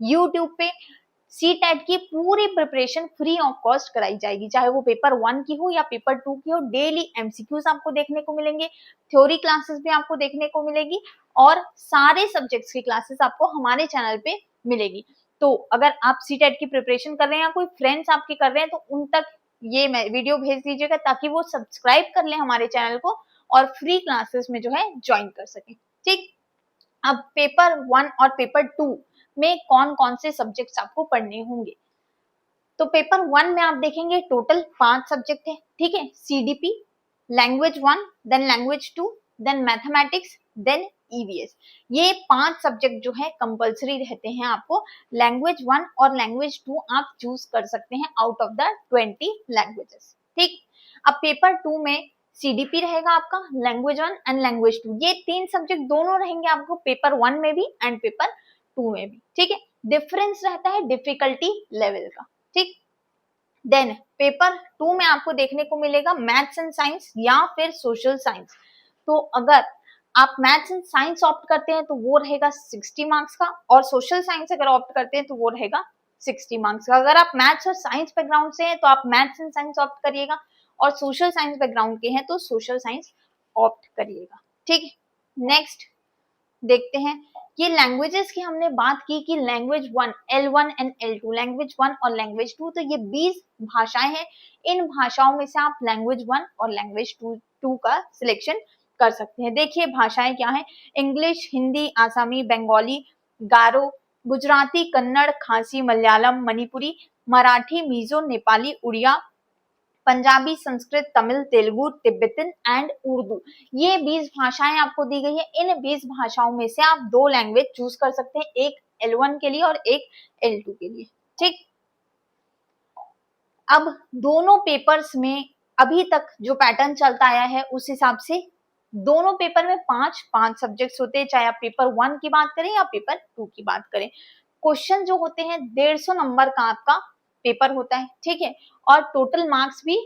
YouTube पे CTET की पूरी प्रिपरेशन फ्री ऑफ कॉस्ट कराई जाएगी, चाहे वो पेपर 1 की हो या पेपर 2 की हो। डेली एमसीक्यूज आपको देखने को मिलेंगे, थ्योरी क्लासेस भी आपको देखने को मिलेगी और सारे सब्जेक्ट्स की क्लासेस आपको हमारे चैनल पे मिलेगी। तो अगर आप सीटेट की प्रिपरेशन कर रहे हैं या कोई फ्रेंड्स आपके कर रहे हैं तो उन तक ये वीडियो भेज दीजिएगा ताकि वो सब्सक्राइब कर लें हमारे चैनल को और फ्री क्लासेस में जो है ज्वाइन कर सकें। ठीक, अब पेपर 1 और पेपर 2 में कौन कौन से सब्जेक्ट्स आपको पढ़ने होंगे। तो पेपर 1 में आप देखेंगे टोटल 5 सब्जेक्ट है, ठीक है। CDP, language 1, then language 2, then mathematics, then EVS. ये 5 सब्जेक्ट जो है कंपलसरी रहते हैं आपको। लैंग्वेज 1 और लैंग्वेज 2 आप चूज कर सकते हैं आउट ऑफ द 20 लैंग्वेजेस। ठीक, अब पेपर 2 में सीडीपी रहेगा आपका, लैंग्वेज 1 एंड लैंग्वेज 2। ये 3 सब्जेक्ट दोनों रहेंगे आपको पेपर 1 में भी एंड पेपर 2 में भी। ठीक है, डिफरेंस रहता है डिफिकल्टी लेवल का। ठीक, देन पेपर 2 में आपको देखने को मिलेगा मैथ्स एंड साइंस या फिर सोशल साइंस। तो अगर आप मैथ्स एंड साइंस ऑप्ट करते हैं तो वो रहेगा 60 मार्क्स का, और सोशल साइंस अगर ऑप्ट करते हैं तो वो रहेगा 60 मार्क्स का। अगर आप मैथ्स और साइंस बैकग्राउंड से हैं तो आप मैथ्स एंड साइंस ऑप्ट करिएगा, और सोशल साइंस बैकग्राउंड के हैं तो सोशल साइंस ऑप्ट करिएगा। ठीक, नेक्स्ट देखते हैं, ये लैंग्वेजेस की हमने बात की कि language 1 L1 and L2, language 1 और लैंग्वेज 2, तो ये 20 भाषाएं हैं। इन भाषाओं में से आप लैंग्वेज 1 और लैंग्वेज 2 का सिलेक्शन कर सकते हैं। देखिए भाषाएं क्या है, इंग्लिश, हिंदी, आसामी, बंगाली, गारो, गुजराती, कन्नड़, खासी, मलयालम, मणिपुरी, मराठी, मिजो, नेपाली, उड़िया, पंजाबी, संस्कृत, तमिल, तेलुगु, तिब्बतन एंड उर्दू। ये 20 भाषाएं आपको दी गई है। इन 20 भाषाओं में से आप 2 लैंग्वेज चूज कर सकते हैं, एक L1 के लिए और एक L2 के लिए। ठीक, अब दोनों पेपर्स में अभी तक जो पैटर्न चलता आया है उस हिसाब से दोनों पेपर में 5 सब्जेक्ट्स होते हैं, चाहे आप पेपर 1 की बात करें या पेपर 2 की बात करें। क्वेश्चन जो होते हैं 150 नंबर का आपका पेपर होता है, ठीक है, और टोटल मार्क्स भी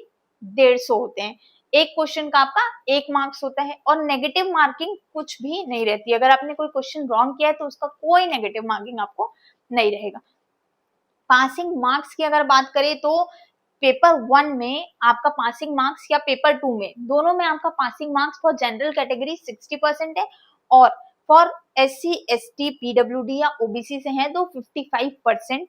150 होते हैं। एक क्वेश्चन का आपका 1 मार्क्स होता है और नेगेटिव मार्किंग कुछ भी नहीं रहती। अगर आपने कोई क्वेश्चन रॉन्ग किया है तो उसका कोई नेगेटिव मार्किंग आपको नहीं रहेगा। पासिंग मार्क्स की अगर बात करें तो पेपर 1 में आपका पासिंग मार्क्स या पेपर 2 में, दोनों में आपका passing marks for general category 60% है, और फॉर SC ST PWD या OBC से है तो 55%